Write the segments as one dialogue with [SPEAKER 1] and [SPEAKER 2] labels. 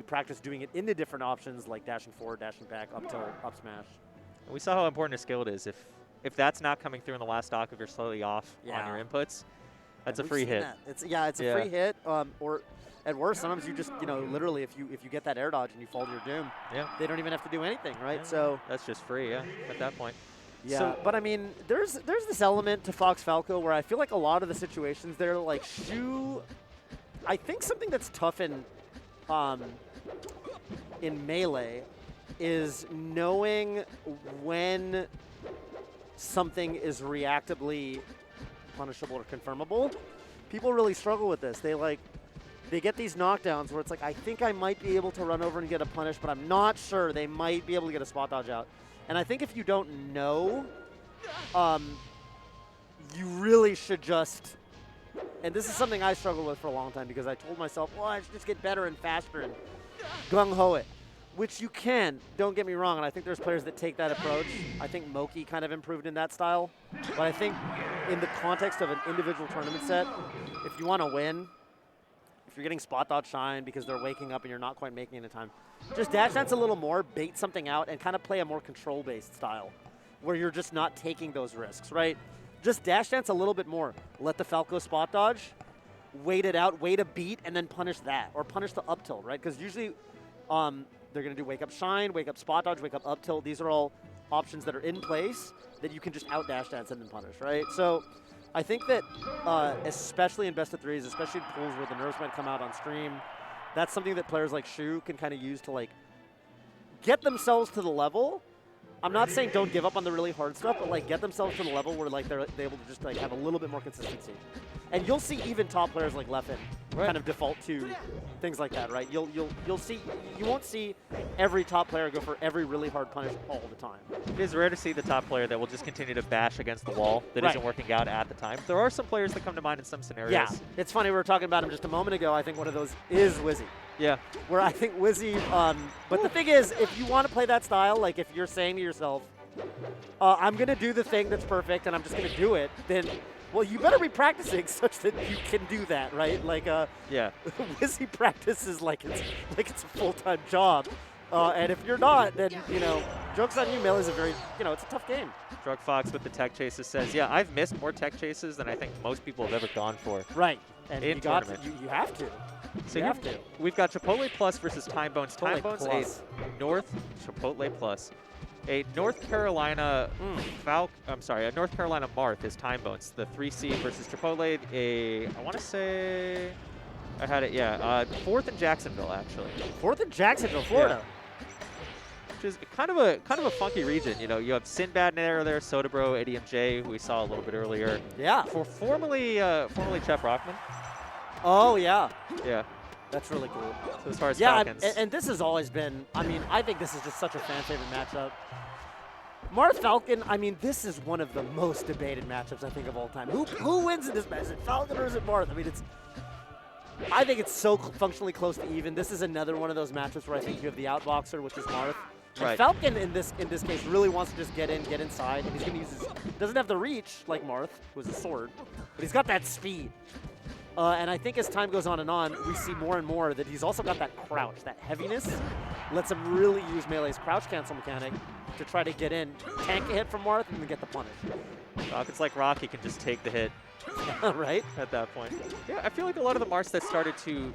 [SPEAKER 1] practice doing it into different options like dashing forward, dashing back, up tilt, up smash.
[SPEAKER 2] We saw how important a skill it is. If that's not coming through in the last stock, if you're slightly off on your inputs, that's a free hit.
[SPEAKER 1] It's a free hit. Or at worst, sometimes you just literally if you get that air dodge and you fall to your doom, they don't even have to do anything, right?
[SPEAKER 2] Yeah.
[SPEAKER 1] So
[SPEAKER 2] that's just free, at that point.
[SPEAKER 1] Yeah,
[SPEAKER 2] so,
[SPEAKER 1] but I mean, there's this element to Fox Falco where I feel like a lot of the situations there, like Shu, I think something that's tough in Melee is knowing when something is reactably punishable or confirmable. People really struggle with this. They get these knockdowns where it's like, I think I might be able to run over and get a punish, but I'm not sure. They might be able to get a spot dodge out. And I think if you don't know, you really should just, and this is something I struggled with for a long time because I told myself, well, I should just get better and faster and gung-ho it, which you can, don't get me wrong, and I think there's players that take that approach. I think Moki kind of improved in that style, but I think in the context of an individual tournament set, if you want to win, if you're getting spot dodge shine because they're waking up and you're not quite making it in time, just dash dance a little more, bait something out, and kind of play a more control-based style where you're just not taking those risks, right? Just dash dance a little bit more. Let the Falco spot dodge, wait it out, wait a beat, and then punish that, or punish the up tilt, right? Because usually they're going to do wake up shine, wake up spot dodge, wake up tilt. These are all options that are in place that you can just out dash dance and then punish, right? So I think that especially in best of threes, especially in pools where the nerves might come out on stream, that's something that players like Shu can kind of use to like get themselves to the level. I'm not saying don't give up on the really hard stuff, but like get themselves to the level where like they're able to just like have a little bit more consistency. And you'll see even top players like Leffen kind of default to things like that, right? You'll see, you won't see every top player go for every really hard punish all the time.
[SPEAKER 2] It is rare to see the top player that will just continue to bash against the wall that isn't working out at the time. There are some players that come to mind in some scenarios.
[SPEAKER 1] Yeah, it's funny, we were talking about him just a moment ago. I think one of those is Wizzy.
[SPEAKER 2] Yeah.
[SPEAKER 1] Where I think Wizzy, but the thing is, if you want to play that style, like if you're saying to yourself, I'm going to do the thing that's perfect and I'm just going to do it, then, well, you better be practicing such that you can do that, right? Like, Wizzy practices like it's a full-time job. And if you're not, then, joke's on you. Melee is a very, it's a tough game.
[SPEAKER 2] Drug Fox with the tech chases says, yeah, I've missed more tech chases than I think most people have ever gone for.
[SPEAKER 1] Right. And
[SPEAKER 2] in tournament.
[SPEAKER 1] You have to.
[SPEAKER 2] So we've got Chipotle Plus versus Timebones. Timebones, a Chipotle Plus. A North Carolina a North Carolina Marth is Timebones. The 3C versus Chipotle. I want to say, I had it, 4th in Jacksonville, actually.
[SPEAKER 1] 4th in Jacksonville, Florida.
[SPEAKER 2] Yeah. Which is kind of a funky region. You have Sinbad there, Soda Bro, ADMJ, who we saw a little bit earlier.
[SPEAKER 1] Yeah.
[SPEAKER 2] Formerly Chef Rockman.
[SPEAKER 1] Oh, yeah.
[SPEAKER 2] Yeah.
[SPEAKER 1] That's really cool.
[SPEAKER 2] So as far as Falcons.
[SPEAKER 1] And this has always been, I think this is just such a fan favorite matchup. Marth Falcon, this is one of the most debated matchups, I think, of all time. Who wins in this match? Is it Falcon or is it Marth? I think it's so functionally close to even. This is another one of those matchups where I think you have the outboxer, which is Marth. And Falcon, in this case, really wants to just get inside, and he's going to use doesn't have the reach like Marth, who has a sword, but he's got that speed. And I think as time goes on, we see more and more that he's also got that crouch, that heaviness. Lets him really use Melee's crouch cancel mechanic to try to get in, tank a hit from Marth, and then get the punish.
[SPEAKER 2] Falcon's like Rocky, can just take the hit.
[SPEAKER 1] Right?
[SPEAKER 2] At that point. Yeah, I feel like a lot of the Marths that started to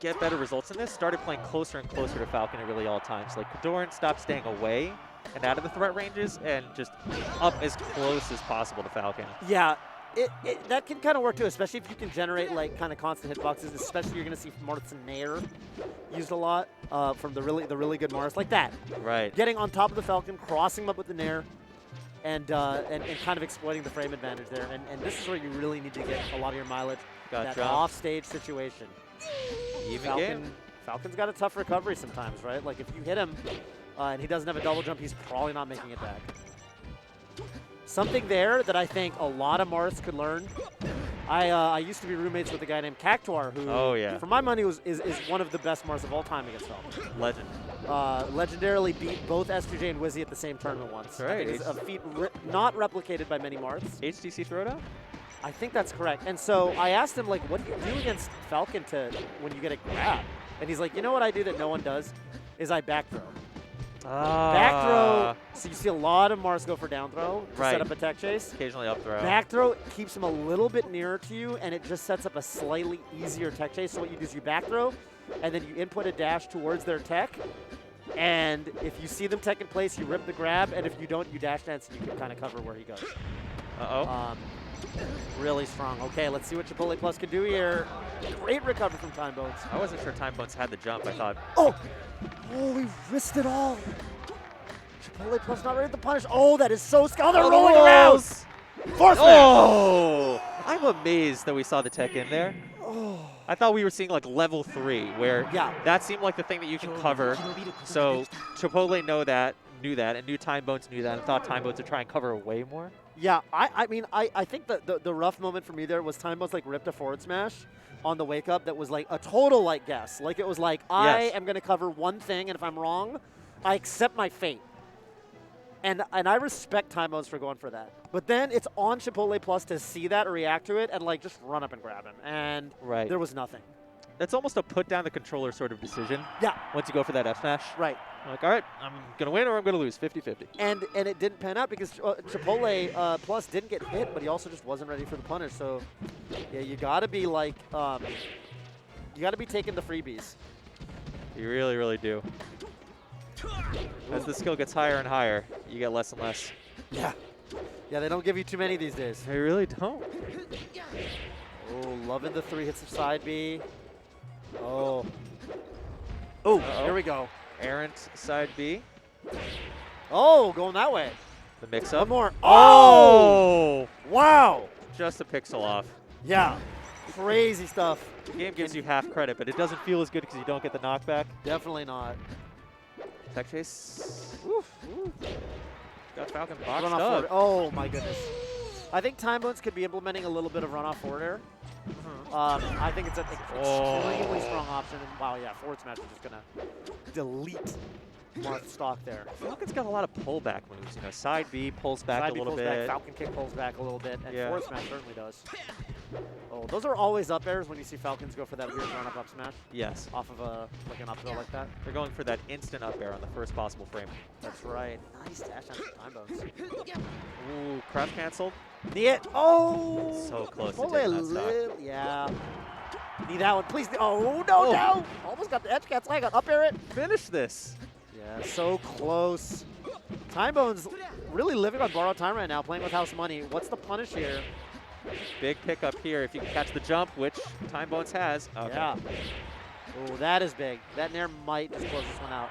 [SPEAKER 2] get better results in this started playing closer and closer to Falcon at really all times. Like Kadoran stopped staying away and out of the threat ranges and just up as close as possible to Falcon.
[SPEAKER 1] Yeah. That can kind of work too, especially if you can generate like kind of constant hitboxes. Especially you're going to see Marth's Nair used a lot from the really good Marth like that.
[SPEAKER 2] Right.
[SPEAKER 1] Getting on top of the Falcon, crossing him up with the Nair, and kind of exploiting the frame advantage there. And this is where you really need to get a lot of your mileage.
[SPEAKER 2] Gotcha.
[SPEAKER 1] That off-stage situation.
[SPEAKER 2] Even game.
[SPEAKER 1] Falcon's got a tough recovery sometimes, right? Like if you hit him and he doesn't have a double jump, he's probably not making it back. Something there that I think a lot of Marths could learn. I used to be roommates with a guy named Cactuar, who, for my money, is one of the best Marths of all time against Falcon.
[SPEAKER 2] Legend.
[SPEAKER 1] Legendarily beat both S2J and Wizzy at the same tournament once.
[SPEAKER 2] Right.
[SPEAKER 1] It's a feat not replicated by many Marths.
[SPEAKER 2] HTC Throwdown?
[SPEAKER 1] I think that's correct. And so I asked him, like, what do you do against Falcon when you get a grab? And he's like, you know what I do that no one does? Is I back throw.
[SPEAKER 2] Ah.
[SPEAKER 1] Back throw, so you see a lot of Mars go for down throw to
[SPEAKER 2] Right.
[SPEAKER 1] set up a tech chase.
[SPEAKER 2] Occasionally up throw.
[SPEAKER 1] Back throw keeps him a little bit nearer to you, and it just sets up a slightly easier tech chase. So what you do is you back throw, and then you input a dash towards their tech. And if you see them tech in place, you rip the grab, and if you don't, you dash dance, and you can kind of cover where he goes.
[SPEAKER 2] Uh-oh.
[SPEAKER 1] Really strong. Okay, let's see what Chipotle Plus can do here. Great recovery from Timebones.
[SPEAKER 2] I wasn't sure Timebones had the jump. I thought,
[SPEAKER 1] Oh, we risked it all. Chipotle Plus not ready to punish. Oh, that is so scary. Oh, they're rolling around. Force
[SPEAKER 2] Oh! I'm amazed that we saw the tech in there.
[SPEAKER 1] Oh.
[SPEAKER 2] I thought we were seeing like level 3, where that seemed like the thing that you can cover. So Chipotle knew that, and knew Timebones knew that, and thought Timebones would try and cover way more.
[SPEAKER 1] Yeah, I mean, I think the rough moment for me there was Timebones like ripped a forward smash on the wake up that was like a total like guess. Like it was like, I am going to cover one thing, and if I'm wrong, I accept my fate. And I respect Timebones for going for that. But then it's on Chipotle Plus to see that or react to it and like just run up and grab him. And there was nothing.
[SPEAKER 2] That's almost a put down the controller sort of decision.
[SPEAKER 1] Yeah.
[SPEAKER 2] Once you go for that F smash.
[SPEAKER 1] Right.
[SPEAKER 2] Like, all right, I'm going to win or I'm going to lose, 50-50.
[SPEAKER 1] And it didn't pan out because Chipotle Plus didn't get hit, but he also just wasn't ready for the punish. So, yeah, you got to be like, you got to be taking the freebies.
[SPEAKER 2] You really, really do. As the skill gets higher and higher, you get less and less.
[SPEAKER 1] Yeah. Yeah, they don't give you too many these days.
[SPEAKER 2] They really don't.
[SPEAKER 1] Oh, loving the 3 hits of side B. Oh. Oh, here we go.
[SPEAKER 2] Errant side B.
[SPEAKER 1] Oh, going that way.
[SPEAKER 2] The mix-up.
[SPEAKER 1] One more.
[SPEAKER 2] Oh!
[SPEAKER 1] Wow.
[SPEAKER 2] Just a pixel off.
[SPEAKER 1] Yeah. Crazy stuff.
[SPEAKER 2] The game gives you half credit, but it doesn't feel as good because you don't get the knockback.
[SPEAKER 1] Definitely not.
[SPEAKER 2] Tech chase. Oof. Got Falcon boxed
[SPEAKER 1] Run-off
[SPEAKER 2] up.
[SPEAKER 1] forward. Oh, my goodness. I think Timebones could be implementing a little bit of run-off forward air. I think it's an extremely strong option. And wow, yeah, forward smash is just going to delete Marth's stock there.
[SPEAKER 2] Falcon's got a lot of pullback moves. You know, side B pulls back a little bit.
[SPEAKER 1] Back, Falcon kick pulls back a little bit, and forward smash certainly does. Oh, those are always up airs when you see Falcons go for that weird run-up up smash.
[SPEAKER 2] Yes.
[SPEAKER 1] Off of like an up throw like that.
[SPEAKER 2] They're going for that instant up air on the first possible frame.
[SPEAKER 1] That's right. Nice dash on Timebones.
[SPEAKER 2] Ooh, crouch canceled.
[SPEAKER 1] Knee it. Oh!
[SPEAKER 2] So close to taking that stock.
[SPEAKER 1] Yeah. Need that one, please. Oh, no, no! Almost got the edge cancel. I got up air it.
[SPEAKER 2] Finish this.
[SPEAKER 1] Yeah, so close. Timebones really living on borrowed time right now, playing with house money. What's the punish here?
[SPEAKER 2] Big pickup here if you can catch the jump, which Timebones has. Okay.
[SPEAKER 1] Yeah. Oh, that is big. That nair might just close this one out.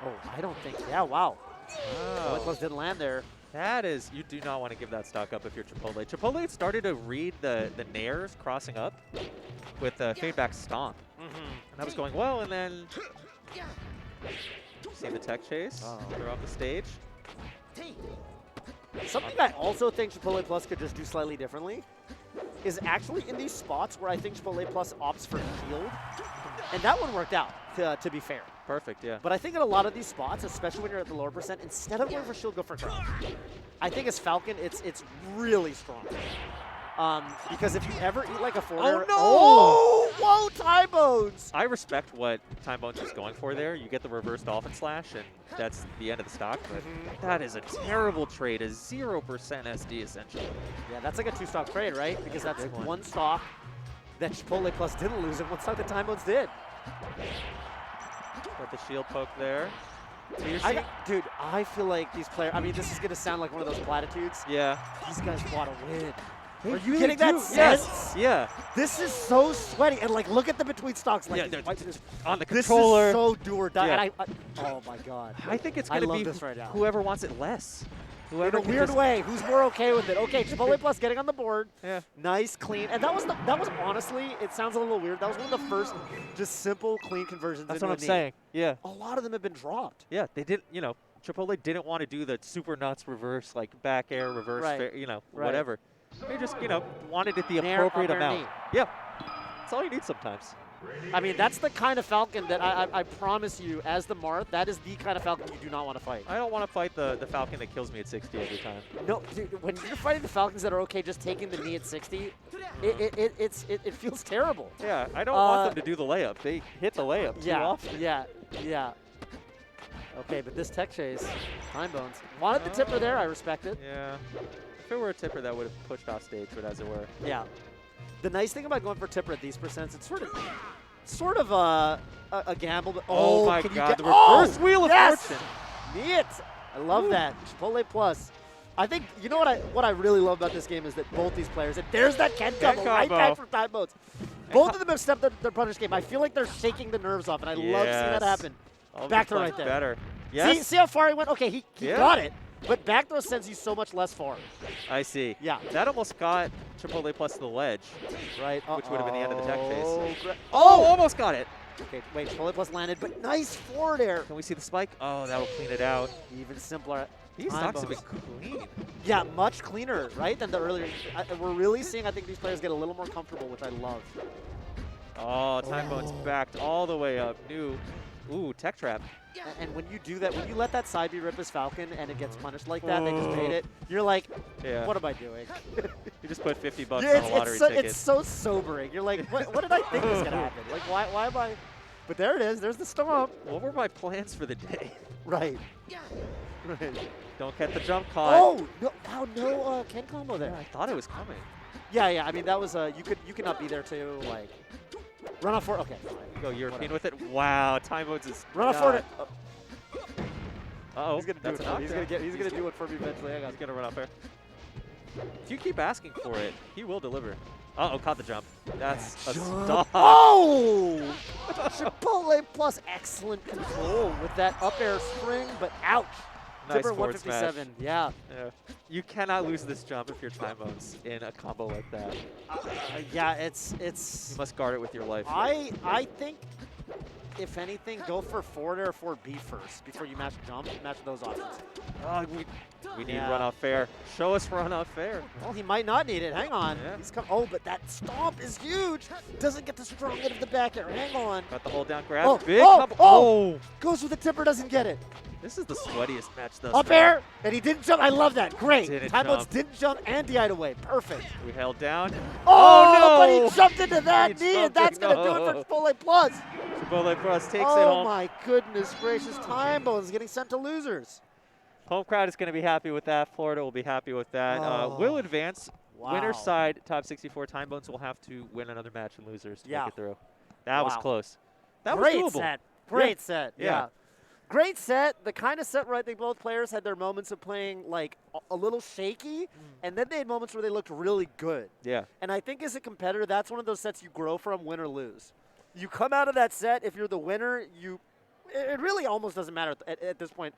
[SPEAKER 1] Oh, I don't think. Yeah, wow.
[SPEAKER 2] Wow.
[SPEAKER 1] Plus didn't land there.
[SPEAKER 2] That is, you do not want to give that stock up if you're Chipotle. Chipotle started to read the nairs crossing up with fade back stomp. And that was going well, and then see the tech chase. They're off the stage.
[SPEAKER 1] Something I also think Chipotle Plus could just do slightly differently is actually in these spots where I think Chipotle Plus opts for shield. And that one worked out, to be fair.
[SPEAKER 2] Perfect, yeah.
[SPEAKER 1] But I think in a lot of these spots, especially when you're at the lower percent, instead of going for shield, go for crouch. I think as Falcon, it's really strong. Because if you ever eat like a forwarder, whoa, Timebones!
[SPEAKER 2] I respect what Timebones was going for there. You get the reverse dolphin slash, and that's the end of the stock. But that is a terrible trade, a 0% SD essentially.
[SPEAKER 1] Yeah, that's like a 2-stock trade, right? Because that's one stock that Chipotle Plus didn't lose, and one stock that Timebones did.
[SPEAKER 2] Got the shield poke there.
[SPEAKER 1] Dude, I feel like these players, I mean, this is going to sound like one of those platitudes.
[SPEAKER 2] Yeah.
[SPEAKER 1] These guys want to win. Are you
[SPEAKER 2] really
[SPEAKER 1] getting that sense?
[SPEAKER 2] Yes. Yeah.
[SPEAKER 1] This is so sweaty. And, like, look at the between stocks. Like,
[SPEAKER 2] on the controller.
[SPEAKER 1] This is so do or die.
[SPEAKER 2] Yeah.
[SPEAKER 1] And oh, my God.
[SPEAKER 2] I think it's going to be
[SPEAKER 1] right now.
[SPEAKER 2] whoever wants it less. Whoever
[SPEAKER 1] in a weird way. Who's more okay with it? Okay, Chipotle Plus getting on the board.
[SPEAKER 2] Yeah.
[SPEAKER 1] Nice, clean. And that was honestly, it sounds a little weird. That was one of the first just simple, clean conversions.
[SPEAKER 2] That's what I'm saying. Yeah.
[SPEAKER 1] A lot of them have been dropped.
[SPEAKER 2] Yeah, they didn't, you know, Chipotle didn't want to do the super nuts reverse, like back air, reverse, you know, whatever. They just, you know, wanted it the appropriate amount. Yeah. That's all you need sometimes.
[SPEAKER 1] I mean, that's the kind of Falcon that I promise you, as the Marth, that is the kind of Falcon you do not want to fight.
[SPEAKER 2] I don't want to fight the Falcon that kills me at 60 every time.
[SPEAKER 1] No, dude, when you're fighting the Falcons that are okay just taking the knee at 60, it feels terrible.
[SPEAKER 2] Yeah, I don't want them to do the layup. They hit the layup too often.
[SPEAKER 1] Yeah. Okay, but this tech chase, Timebones. Wanted the tipper there, I respect it.
[SPEAKER 2] Yeah. If it were a tipper, that would have pushed off stage, but as it were.
[SPEAKER 1] Yeah. The nice thing about going for tipper at these percents, it's sort of a gamble. But
[SPEAKER 2] oh my
[SPEAKER 1] can you
[SPEAKER 2] God,
[SPEAKER 1] get,
[SPEAKER 2] the reverse wheel of
[SPEAKER 1] yes!
[SPEAKER 2] fortune.
[SPEAKER 1] Neat. I love that. Chipotle plus. I think, you know what I really love about this game is that both these players, and there's that Ken combo right back from Timebones. Both of them have stepped up their punish game. I feel like they're shaking the nerves off, and I love seeing that happen. Back throw right there.
[SPEAKER 2] Better. Yes.
[SPEAKER 1] See how far he went? Okay, he got it. But back throw sends you so much less far.
[SPEAKER 2] I see.
[SPEAKER 1] Yeah.
[SPEAKER 2] That almost got Chipotle plus to the ledge.
[SPEAKER 1] Right.
[SPEAKER 2] Which would have been the end of the tech phase.
[SPEAKER 1] Oh,
[SPEAKER 2] almost got it.
[SPEAKER 1] Okay, wait, Chipotle plus landed, but nice forward air.
[SPEAKER 2] Can we see the spike? Oh, that'll clean it out.
[SPEAKER 1] Even simpler.
[SPEAKER 2] These stocks have been clean.
[SPEAKER 1] Yeah, much cleaner, right, than the earlier. We're really seeing, I think, these players get a little more comfortable, which I love.
[SPEAKER 2] Oh, Timebones backed all the way up. Ooh, tech trap.
[SPEAKER 1] And when you do that, when you let that side B rip his Falcon and it gets punished like that, they just made it, you're like, what am I doing?
[SPEAKER 2] You just put 50 bucks on a lottery ticket.
[SPEAKER 1] It's so sobering. You're like, what did I think was going to happen? Like, why am I? But there it is. There's the stomp.
[SPEAKER 2] What were my plans for the day?
[SPEAKER 1] Right. Right.
[SPEAKER 2] Don't get the jump caught.
[SPEAKER 1] Oh, no, wow, no Ken combo there.
[SPEAKER 2] Yeah, I thought it was coming.
[SPEAKER 1] Yeah. I mean, that was you could not be there too. Like, run off for okay.
[SPEAKER 2] Go European with it. Wow, Timebones is.
[SPEAKER 1] Run off for it.
[SPEAKER 2] Uh-oh.
[SPEAKER 1] He's gonna do it. He's gonna do it for me eventually.
[SPEAKER 2] He's gonna run off there. If you keep asking for it, he will deliver. Uh-oh, caught the jump. That's a stop.
[SPEAKER 1] Oh! Chipotle plus excellent control with that up air spring, but ouch.
[SPEAKER 2] Nice
[SPEAKER 1] Tipper
[SPEAKER 2] forward
[SPEAKER 1] 157.
[SPEAKER 2] smash.
[SPEAKER 1] Yeah.
[SPEAKER 2] You cannot lose this jump if you're Timebones in a combo like that.
[SPEAKER 1] Yeah, it's.
[SPEAKER 2] You must guard it with your life.
[SPEAKER 1] I think, if anything, go for forward air or 4B first before you match jump. Match those options.
[SPEAKER 2] Oh, we need run off fair. Show us run off fair.
[SPEAKER 1] Well, he might not need it. Hang on.
[SPEAKER 2] Yeah.
[SPEAKER 1] He's come. Oh, but that stomp is huge. Doesn't get the strong hit of the back air. Hang on.
[SPEAKER 2] Got the hold down grab.
[SPEAKER 1] Oh,
[SPEAKER 2] Big
[SPEAKER 1] combo.
[SPEAKER 2] Oh!
[SPEAKER 1] Goes with the tipper, doesn't get it.
[SPEAKER 2] This is the sweatiest match thus
[SPEAKER 1] Up
[SPEAKER 2] far.
[SPEAKER 1] air, and he didn't jump. I love that. Great. Timebones
[SPEAKER 2] Didn't
[SPEAKER 1] didn't jump and DI'd away. Perfect.
[SPEAKER 2] We held down.
[SPEAKER 1] Oh,
[SPEAKER 2] no!
[SPEAKER 1] But he jumped into that knee, and that's going to do it for Chipotle Plus.
[SPEAKER 2] Chipotle Plus takes it
[SPEAKER 1] Oh,
[SPEAKER 2] home.
[SPEAKER 1] my goodness gracious. Timebones getting sent to losers.
[SPEAKER 2] Home crowd is going to be happy with that. Florida will be happy with that. Will advance.
[SPEAKER 1] Wow.
[SPEAKER 2] Winner's side, top 64. Timebones will have to win another match and losers to make it through. That was close. That was doable.
[SPEAKER 1] Set. Great set.
[SPEAKER 2] Yeah.
[SPEAKER 1] Great set. The kind of set where I think both players had their moments of playing like a little shaky, and then they had moments where they looked really good.
[SPEAKER 2] Yeah.
[SPEAKER 1] And I think as a competitor, that's one of those sets you grow from, win or lose. You come out of that set, if you're the winner, it really almost doesn't matter at this point.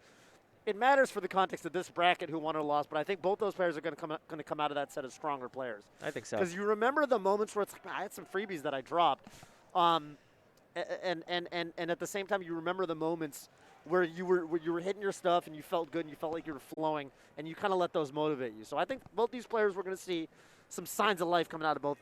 [SPEAKER 1] It matters for the context of this bracket who won or lost, but I think both those players are going to come out of that set as stronger players.
[SPEAKER 2] I think so.
[SPEAKER 1] Because you remember the moments where it's like, I had some freebies that I dropped, and at the same time you remember the moments where you were hitting your stuff and you felt good and you felt like you were flowing, and you kind of let those motivate you. So I think both these players, we're going to see some signs of life coming out of both